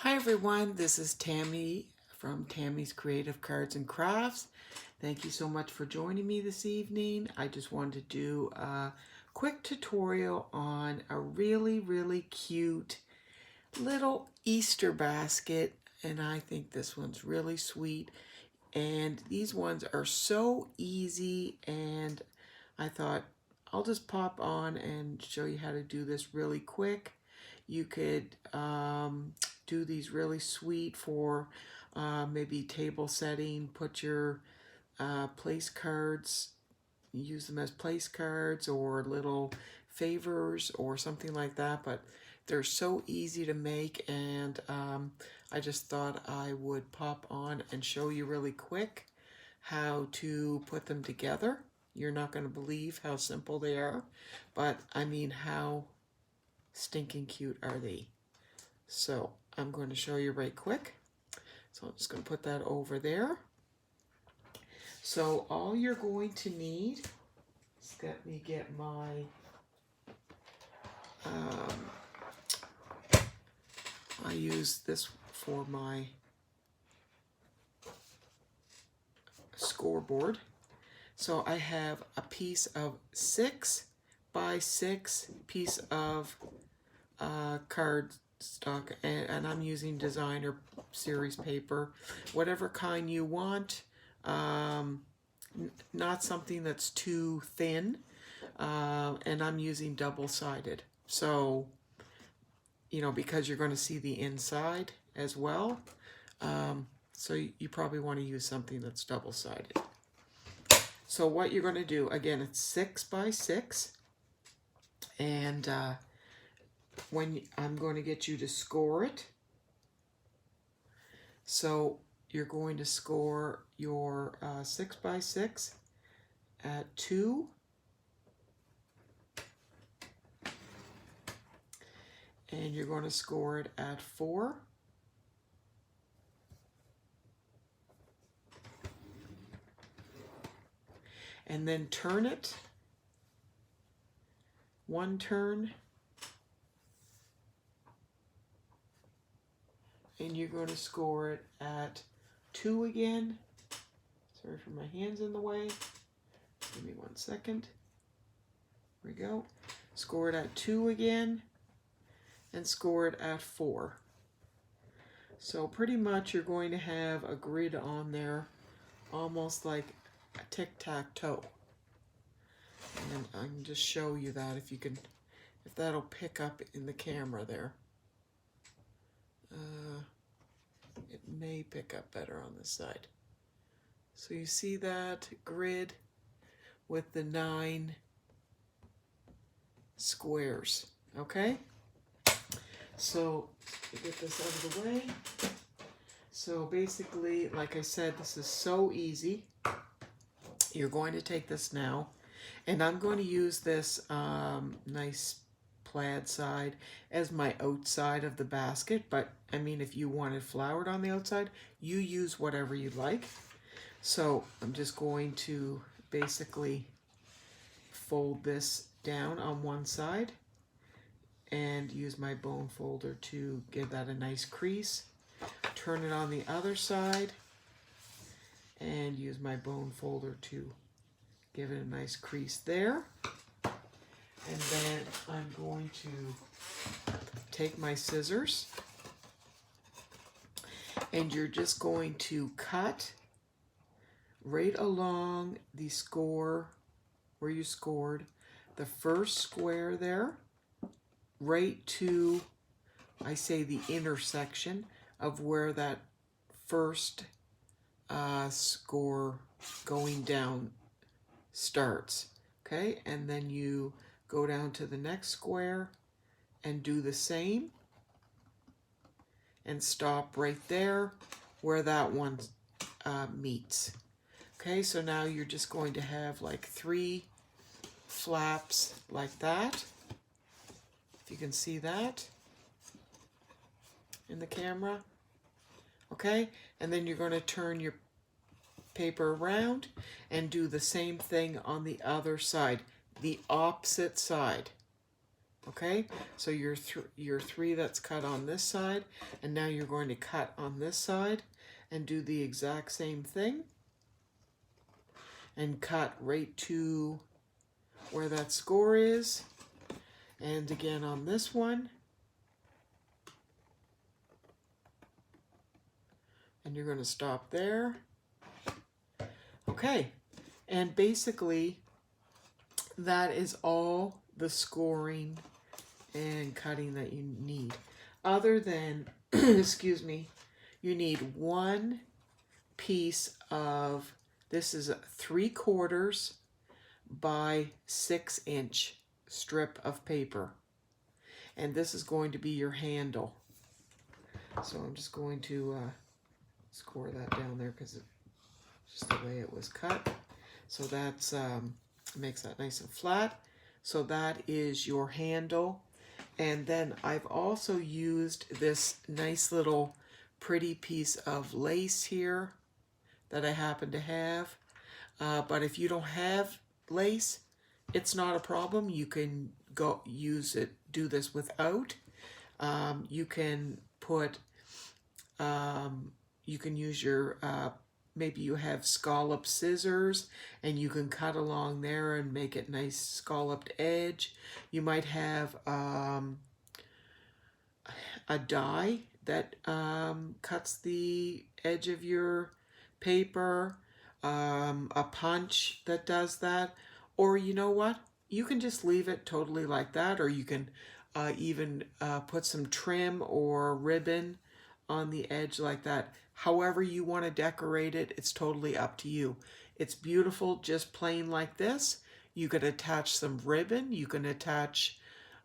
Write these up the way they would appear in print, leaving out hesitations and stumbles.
Hi everyone, this is Tammy from Tammy's Creative Cards and Crafts. Thank you so much for joining me this evening. I just wanted to do a quick tutorial on a really cute little Easter basket, and I think this one's really sweet. And these ones are so easy, and I thought I'll just pop on and show you how to do this really quick. You could do these really sweet for maybe table setting. Put your place cards, use them as place cards or little favors or something like that. But they're so easy to make, and I just thought I would pop on and show you really quick how to put them together. You're not going to believe how simple they are, but I mean, how stinking cute are they? So I'm going to show you right quick. So I'm just going to put that over there. So all you're going to need is, let me get my I use this for my scoreboard. So I have a piece of 6 by 6 piece of card stock, and I'm using designer series paper, whatever kind you want. Not something that's too thin, and I'm using double-sided. So, you know, because you're going to see the inside as well. So you probably want to use something that's double-sided. So what you're going to do, again, it's 6 by 6. And when I'm going to get you to score it. So you're going to score your 6 by 6 at 2. And you're going to score it at 4. And then turn it. One turn. And you're going to score it at 2 again. Sorry for my hands in the way. Give me 1 second. There we go. Score it at 2 again. And score it at 4. So pretty much you're going to have a grid on there, almost like a tic-tac-toe. And I can just show you that if you can, if that'll pick up in the camera there. It may pick up better on this side. So you see that grid with the 9 squares, okay? So get this out of the way. So basically, like I said, this is so easy. You're going to take this now, and I'm going to use this nice plaid side as my outside of the basket, but I mean, if you wanted flowered on the outside, you use whatever you like. So I'm just going to basically fold this down on one side and use my bone folder to give that a nice crease. Turn it on the other side and use my bone folder to give it a nice crease there. And then I'm going to take my scissors, and you're just going to cut right along the score where you scored the first square there, right to, I say, the intersection of where that first score going down starts. Okay, and then you go down to the next square and do the same and stop right there where that one meets. Okay, so now you're just going to have like 3 flaps like that. If you can see that in the camera. Okay, and then you're going to turn your paper around and do the same thing on the other side, the opposite side. Okay, so your three that's cut on this side, and now you're going to cut on this side and do the exact same thing and cut right to where that score is, and again on this one, and you're going to stop there. Okay, and basically that is all the scoring and cutting that you need, other than excuse me, you need one piece of, this is a 3/4 by 6-inch strip of paper, and this is going to be your handle. So I'm just going to score that down there because it's just the way it was cut. So that's makes that nice and flat. So that is your handle. And then I've also used this nice little pretty piece of lace here that I happen to have. But if you don't have lace, it's not a problem. You can go use it, do this without. You can put, you can use your, maybe you have scalloped scissors and you can cut along there and make it nice scalloped edge. You might have a die that cuts the edge of your paper, a punch that does that, or you know what? You can just leave it totally like that, or you can even put some trim or ribbon on the edge like that. However you want to decorate it, it's totally up to you. It's beautiful just plain like this. You could attach some ribbon, you can attach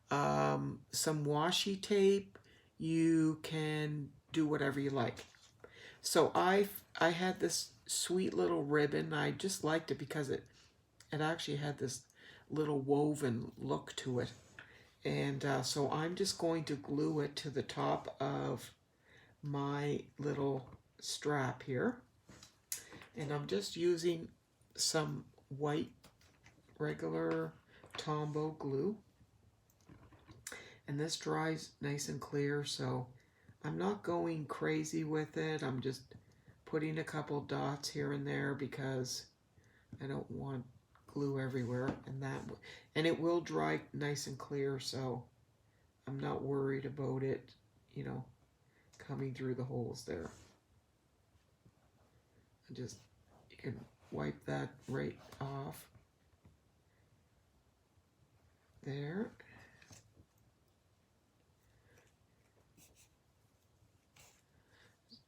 some washi tape, you can do whatever you like. So I had this sweet little ribbon. I just liked it because it actually had this little woven look to it. And so I'm just going to glue it to the top of my little strap here. And I'm just using some white regular Tombow glue. And this dries nice and clear, so I'm not going crazy with it. I'm just putting a couple dots here and there because I don't want glue everywhere, and it will dry nice and clear, so I'm not worried about it, you know, coming through the holes there. And just, you can wipe that right off there.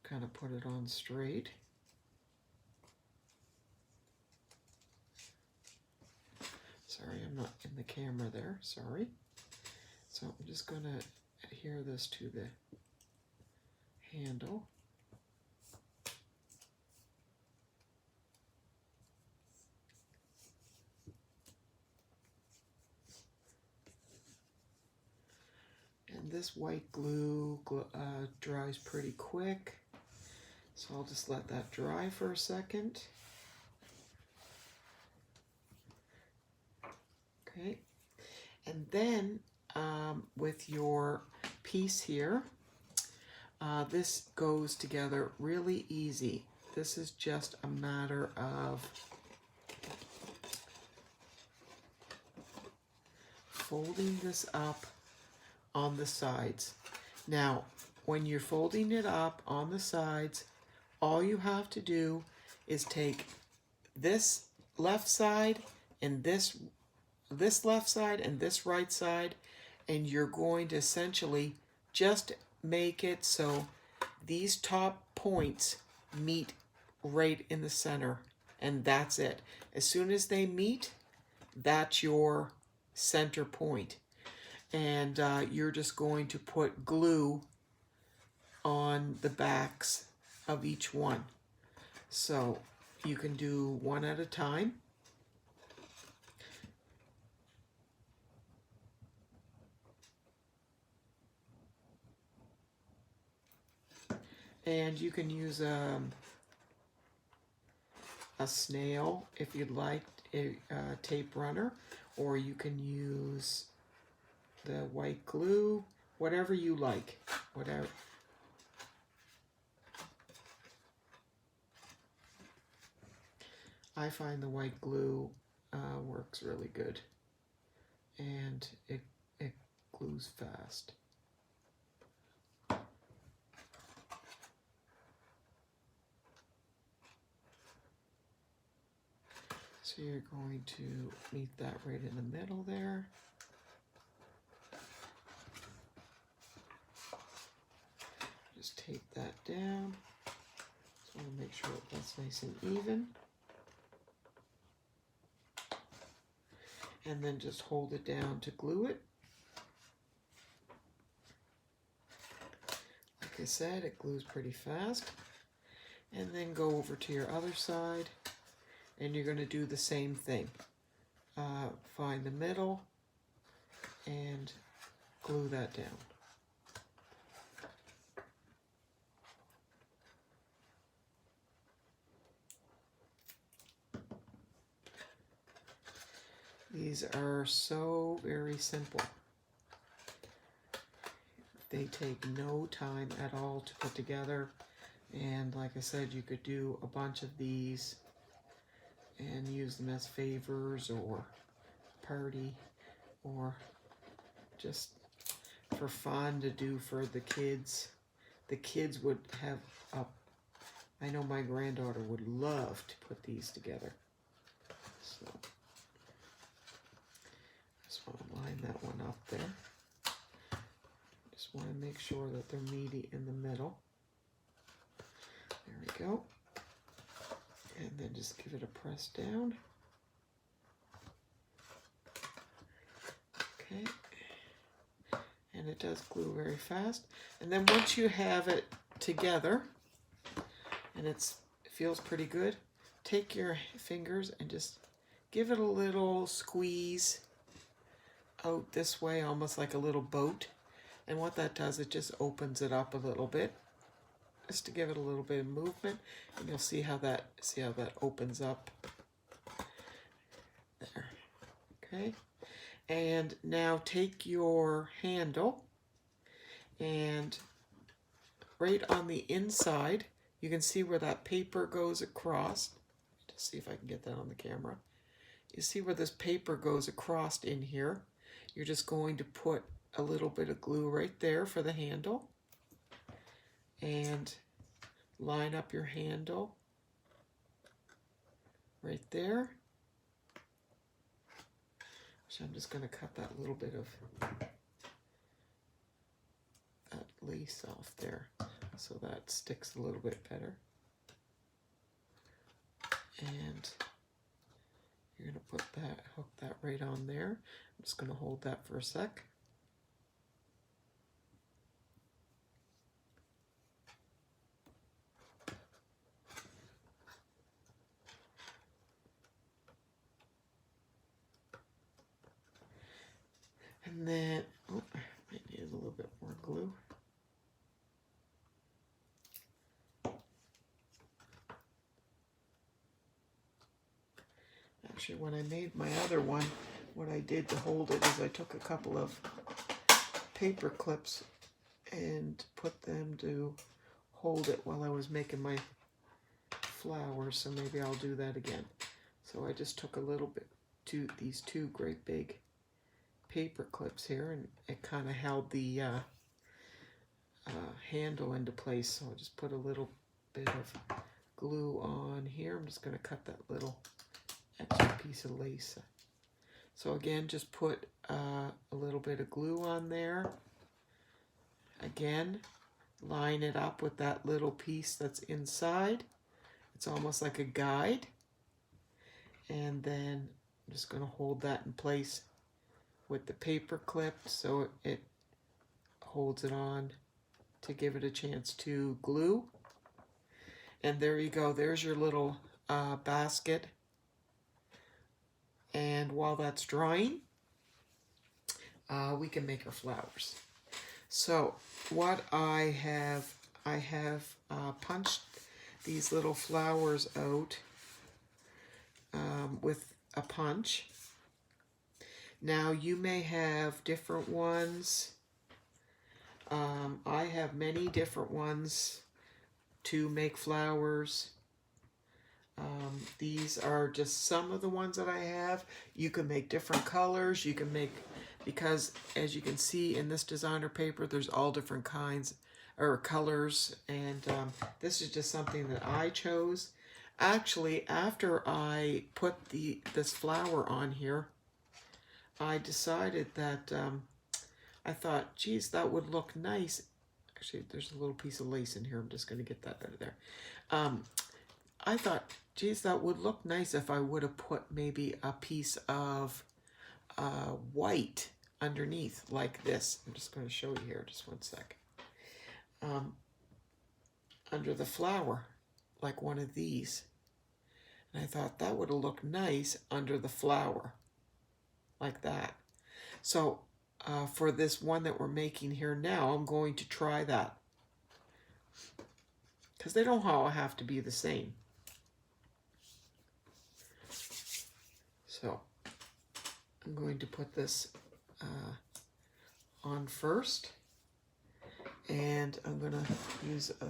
Kind of put it on straight. Sorry, I'm not in the camera there, sorry. So I'm just going to adhere this to the handle. And this white glue dries pretty quick. So I'll just let that dry for a second. Okay, and then with your piece here, this goes together really easy. This is just a matter of folding this up on the sides. Now, when you're folding it up on the sides, all you have to do is take this left side and this left side and this right side, and you're going to essentially just make it so these top points meet right in the center, and that's it. As soon as they meet, that's your center point. And you're just going to put glue on the backs of each one. So you can do one at a time. And you can use a snail if you'd like, a tape runner, or you can use the white glue, whatever you like, whatever. I find the white glue works really good, and it glues fast. So you're going to meet that right in the middle there. Just tape that down. Just want to make sure that's nice and even. And then just hold it down to glue it. Like I said, it glues pretty fast. And then go over to your other side, and you're going to do the same thing. Find the middle and glue that down. These are so very simple. They take no time at all to put together. And like I said, you could do a bunch of these and use them as favors or party or just for fun to do for the kids. The kids would have I know my granddaughter would love to put these together. So just want to line that one up there. Just want to make sure that they're meaty in the middle. There we go. And then just give it a press down. Okay. And it does glue very fast. And then once you have it together, and it feels pretty good, take your fingers and just give it a little squeeze out this way, almost like a little boat. And what that does, it just opens it up a little bit, just to give it a little bit of movement, and you'll see how that opens up there. Okay, and now take your handle, and right on the inside, you can see where that paper goes across. Just see if I can get that on the camera. You see where this paper goes across in here. You're just going to put a little bit of glue right there for the handle, and line up your handle right there. So I'm just going to cut that little bit of that lace off there so that sticks a little bit better. And you're going to hook that right on there. I'm just going to hold that for a sec. And then, oh, I might need a little bit more glue. Actually, when I made my other one, what I did to hold it is I took a couple of paper clips and put them to hold it while I was making my flowers, so maybe I'll do that again. So I just took a little bit, these two great big paper clips here, and it kind of held the handle into place, so I'll just put a little bit of glue on here. I'm just going to cut that little extra piece of lace. So again, just put a little bit of glue on there. Again, line it up with that little piece that's inside. It's almost like a guide. And then I'm just going to hold that in place with the paper clip so it holds it on to give it a chance to glue. And there you go. There's your little basket. And while that's drying, we can make our flowers. So what I have punched these little flowers out with a punch. Now you may have different ones. I have many different ones to make flowers. These are just some of the ones that I have. You can make different colors. You can make, because as you can see in this designer paper, there's all different kinds or colors. And this is just something that I chose. Actually, after I put this flower on here, I decided that I thought, geez, that would look nice. Actually, there's a little piece of lace in here. I'm just going to get that out of there. I thought, geez, that would look nice if I would have put maybe a piece of white underneath like this. I'm just going to show you here, just one sec. Under the flower, like one of these. And I thought that would have looked nice under the flower, like that. So for this one that we're making here now, I'm going to try that. Because they don't all have to be the same. So I'm going to put this on first. And I'm going to use a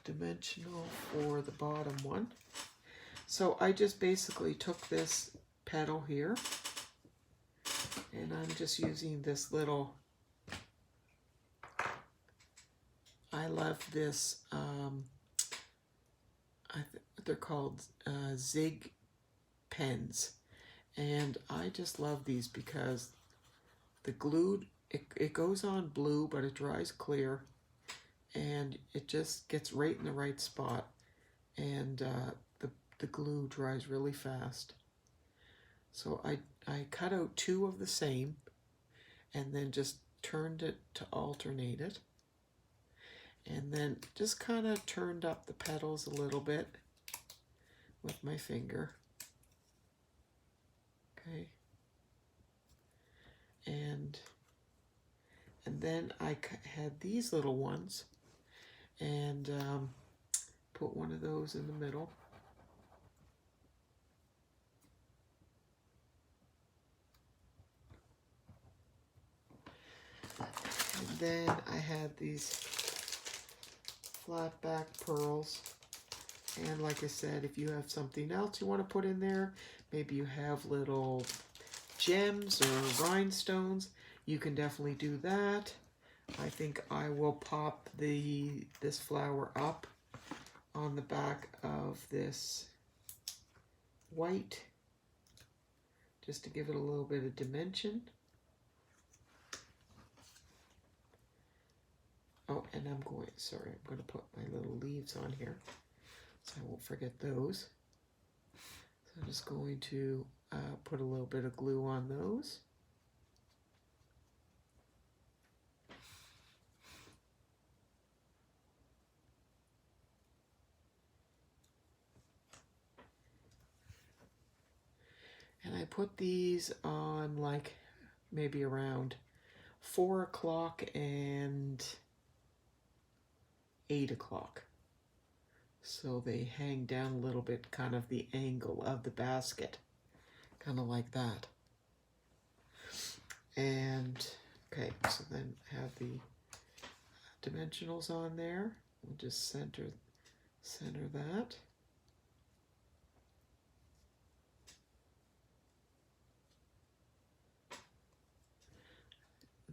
dimensional for the bottom one. So I just basically took this petal here. And I'm just using this little, I love this, they're called Zig pens. And I just love these because the glue, it goes on blue, but it dries clear. And it just gets right in the right spot. And the glue dries really fast. So I cut out 2 of the same and then just turned it to alternate it. And then just kind of turned up the petals a little bit with my finger. Okay. And then I had these little ones and put one of those in the middle. And then I had these flat back pearls. And like I said, if you have something else you want to put in there, maybe you have little gems or rhinestones, you can definitely do that. I think I will pop this flower up on the back of this white just to give it a little bit of dimension. Oh, and I'm going to put my little leaves on here so I won't forget those. So I'm just going to put a little bit of glue on those. And I put these on like maybe around 4 o'clock and 8 o'clock. So they hang down a little bit, kind of the angle of the basket, kind of like that. And okay, so then have the dimensionals on there. We'll just center that.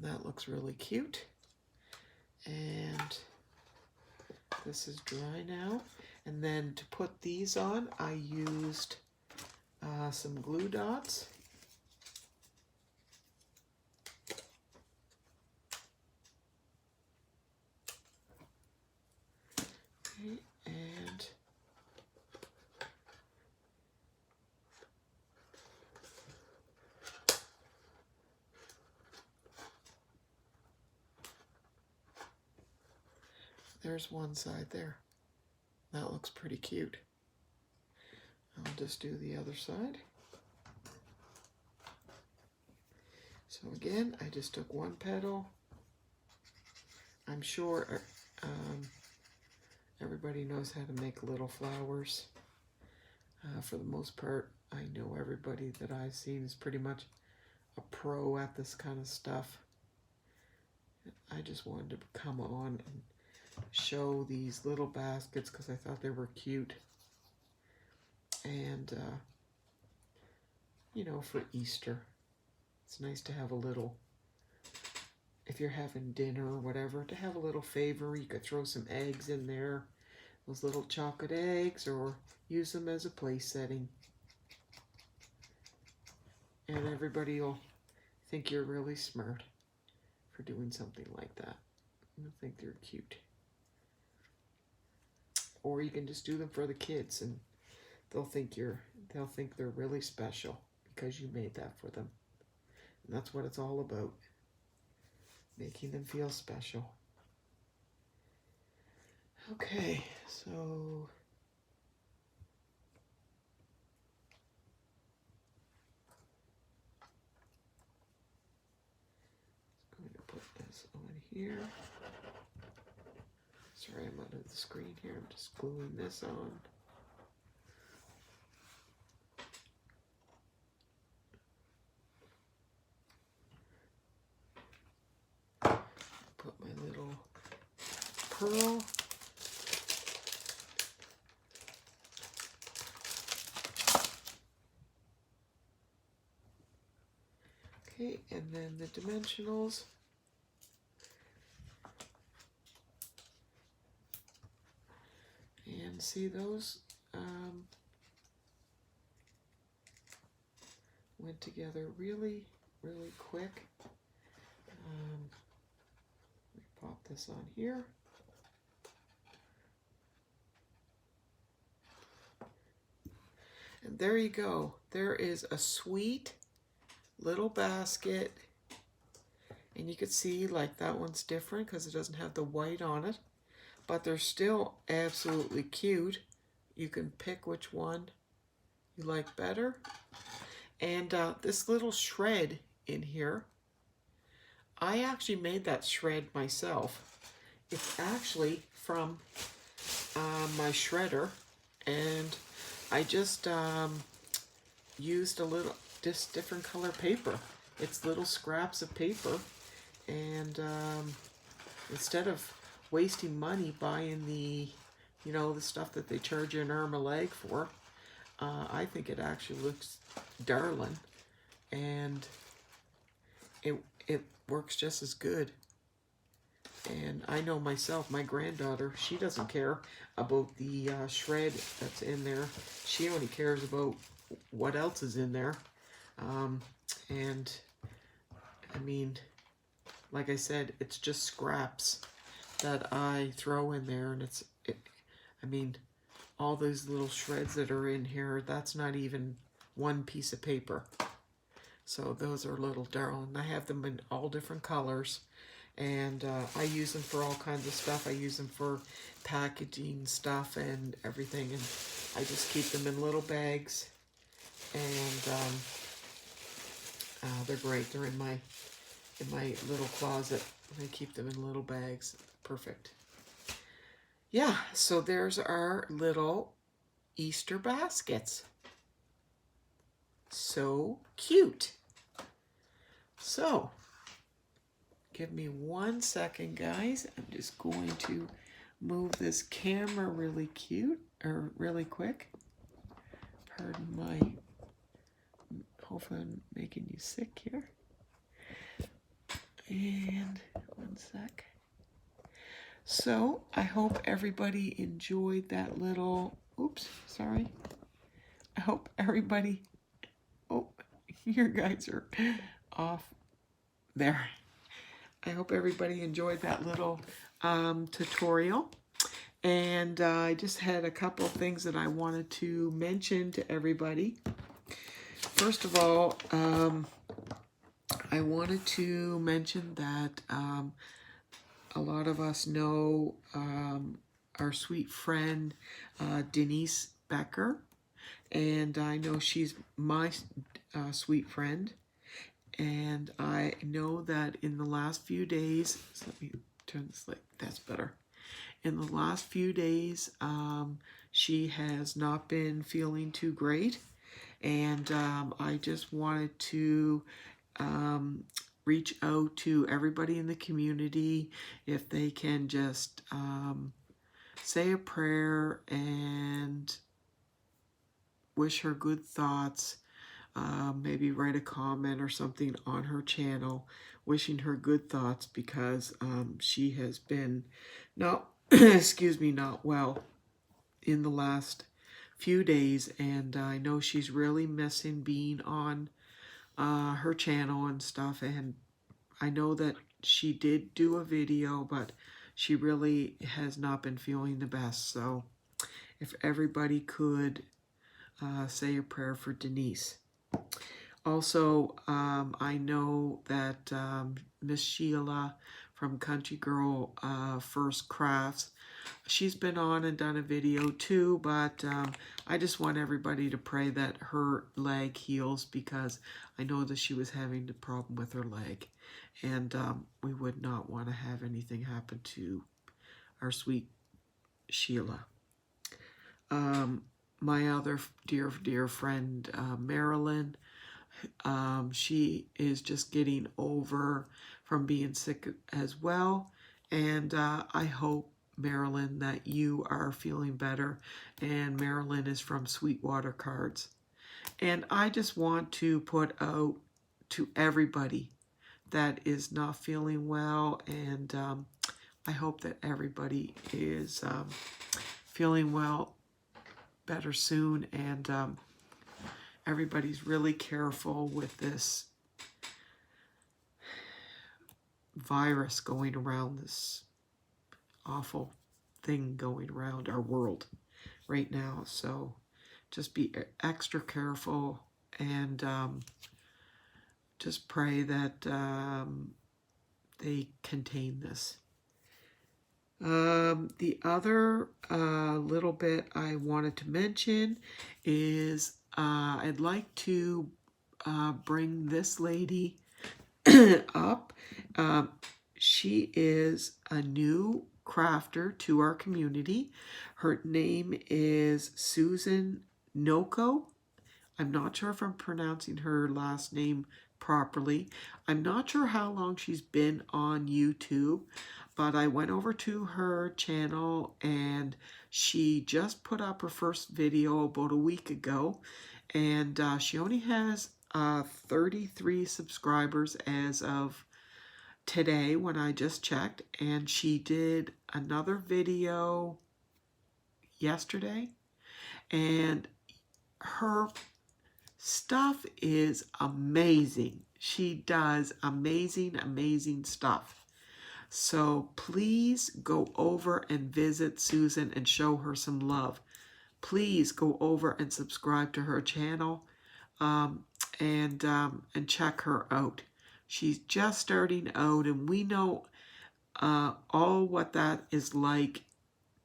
That looks really cute. And this is dry now. And then to put these on, I used some glue dots. Okay, and there's one side there. That looks pretty cute. I'll just do the other side. So again, I just took one petal. I'm sure everybody knows how to make little flowers. For the most part, I know everybody that I've seen is pretty much a pro at this kind of stuff. I just wanted to come on and show these little baskets because I thought they were cute. And, you know, for Easter, it's nice to have a little, if you're having dinner or whatever, to have a little favor. You could throw some eggs in there, those little chocolate eggs, or use them as a place setting. And everybody will think you're really smart for doing something like that. They'll think they're cute. Or you can just do them for the kids, and they'll think they're really special because you made that for them. And that's what it's all about, making them feel special. Okay, so I'm going to put this on here. Sorry, I'm out of the screen here. I'm just gluing this on. Put my little pearl. Okay, and then the dimensionals. And see, those went together really, really quick. Let me pop this on here. And there you go. There is a sweet little basket. And you can see like that one's different because it doesn't have the white on it. But they're still absolutely cute. You can pick which one you like better. And this little shred in here, I actually made that shred myself. It's actually from my shredder, and I just used just different color paper. It's little scraps of paper, and instead of wasting money buying the stuff that they charge you an arm a leg for, I think it actually looks darling, and it works just as good. And I know myself, my granddaughter, she doesn't care about the shred that's in there. She only cares about what else is in there. And I mean, like I said, it's just scraps that I throw in there, and I mean, all those little shreds that are in here, that's not even one piece of paper. So those are little darling. I have them in all different colors, and I use them for all kinds of stuff. I use them for packaging stuff and everything, and I just keep them in little bags, and they're great. They're in my little closet. I keep them in little bags. Perfect. Yeah, so there's our little Easter baskets. So cute. So, give me 1 second, guys. I'm just going to move this camera really quick. Pardon my, hopefully I'm making you sick here. And 1 sec. So, I hope everybody enjoyed that little, oops, sorry. I hope everybody, oh, your guys are off there. I hope everybody enjoyed that little tutorial. And I just had a couple of things that I wanted to mention to everybody. First of all, I wanted to mention that a lot of us know our sweet friend Denise Becker, and I know she's my sweet friend, and I know that in the last few days, so let me turn this like that's better. In the last few days, she has not been feeling too great, and I just wanted to reach out to everybody in the community if they can just say a prayer and wish her good thoughts. Maybe write a comment or something on her channel wishing her good thoughts, because she has been not excuse me, not well in the last few days, and I know she's really missing being on her channel and stuff. And I know that she did do a video, but she really has not been feeling the best. So if everybody could say a prayer for Denise. Also, I know that Miss Sheila from Country Girl First Crafts, she's been on and done a video too, but I just want everybody to pray that her leg heals, because I know that she was having a problem with her leg, and we would not want to have anything happen to our sweet Sheila. My other dear friend, Marilyn, she is just getting over from being sick as well, and I hope, Marilyn, that you are feeling better. And Marilyn is from Sweetwater Cards. And I just want to put out to everybody that is not feeling well, and I hope that everybody is feeling well, better soon, and everybody's really careful with this virus going around, this awful thing going around our world right now. So just be extra careful, and just pray that they contain this. The other little bit I wanted to mention is I'd like to bring this lady up. She is a new crafter to our community. Her name is Susan Noko. I'm not sure if I'm pronouncing her last name properly. I'm not sure how long she's been on YouTube, but I went over to her channel and she just put up her first video about a week ago, and she only has 33 subscribers as of today when I just checked, and she did another video yesterday, and her stuff is amazing. She does amazing stuff. So please go over and visit Susan and show her some love. Please go over and subscribe to her channel, and check her out. She's just starting out, and we know all what that is like,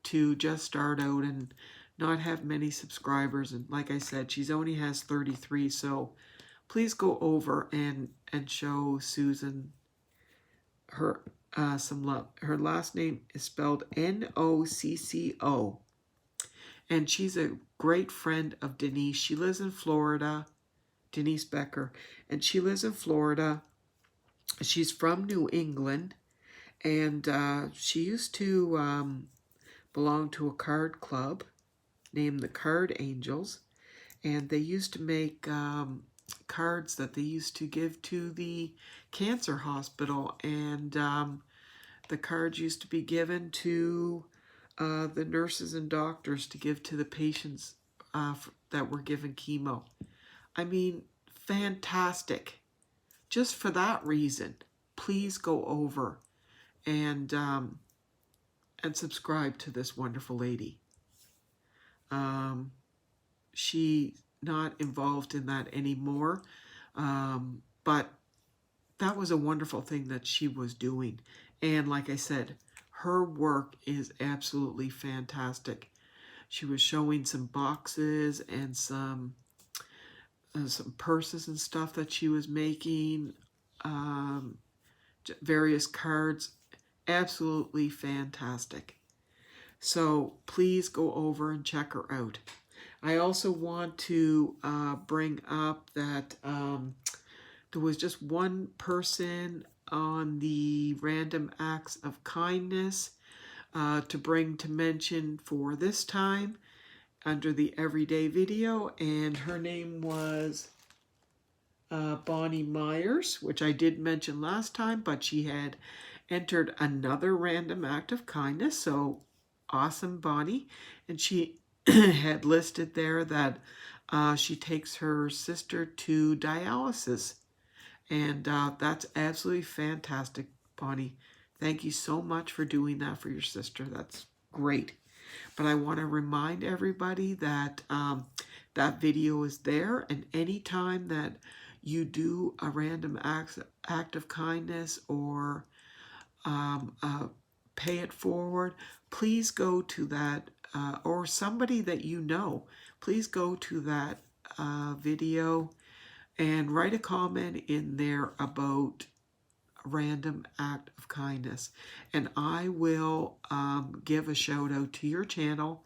to just start out and not have many subscribers. And like I said, she's only has 33, so please go over and show Susan her some love. Her last name is spelled Nocco, and she's a great friend of Denise. She lives in Florida, Denise Becker, and she lives in Florida. She's from New England, and she used to belong to a card club named the Card Angels, and they used to make cards that they used to give to the cancer hospital, and the cards used to be given to the nurses and doctors to give to the patients that were given chemo. I mean, fantastic. Just for that reason, please go over and subscribe to this wonderful lady. She's not involved in that anymore, but that was a wonderful thing that she was doing. And like I said, her work is absolutely fantastic. She was showing some boxes and some purses and stuff that she was making, various cards. Absolutely fantastic. So please go over and check her out. I also want to bring up that there was just one person on the Random Acts of Kindness to bring to mention for this time under the everyday video, and her name was Bonnie Myers, which I did mention last time, but she had entered another random act of kindness. So awesome, Bonnie. And she had listed there that she takes her sister to dialysis. And that's absolutely fantastic, Bonnie. Thank you so much for doing that for your sister. That's great. But I want to remind everybody that that video is there, and anytime that you do a random act of kindness or pay it forward, please go to that, or somebody that you know, please go to that video and write a comment in there about a random act of kindness. And I will give a shout out to your channel.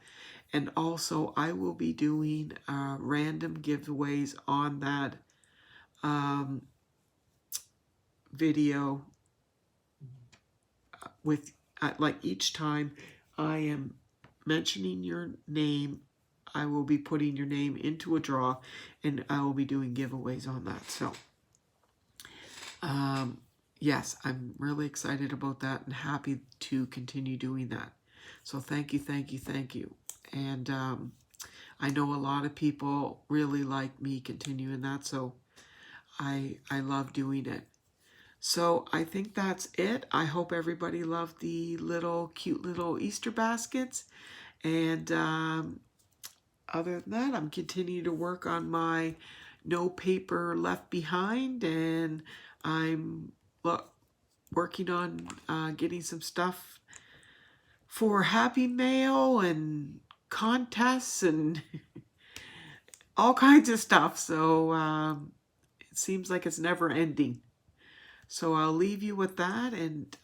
And also I will be doing random giveaways on that video with like each time I am mentioning your name, I will be putting your name into a draw, and I will be doing giveaways on that. So yes, I'm really excited about that and happy to continue doing that. So thank you, thank you, thank you. And I know a lot of people really like me continuing that, so I love doing it. So I think that's it. I hope everybody loved the cute little Easter baskets. And other than that, I'm continuing to work on my No Paper Left Behind, and I'm working on getting some stuff for Happy Mail and contests and all kinds of stuff. So it seems like it's never ending. So I'll leave you with that, and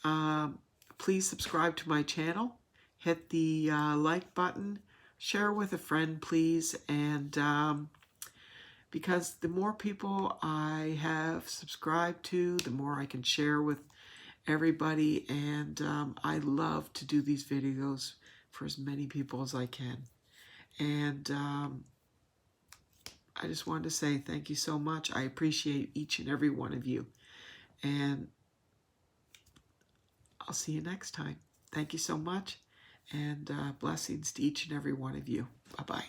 please subscribe to my channel. Hit the like button. Share with a friend, please. And because the more people I have subscribed to, the more I can share with everybody. And I love to do these videos for as many people as I can. And I just wanted to say thank you so much. I appreciate each and every one of you. And I'll see you next time. Thank you so much. And blessings to each and every one of you. Bye-bye.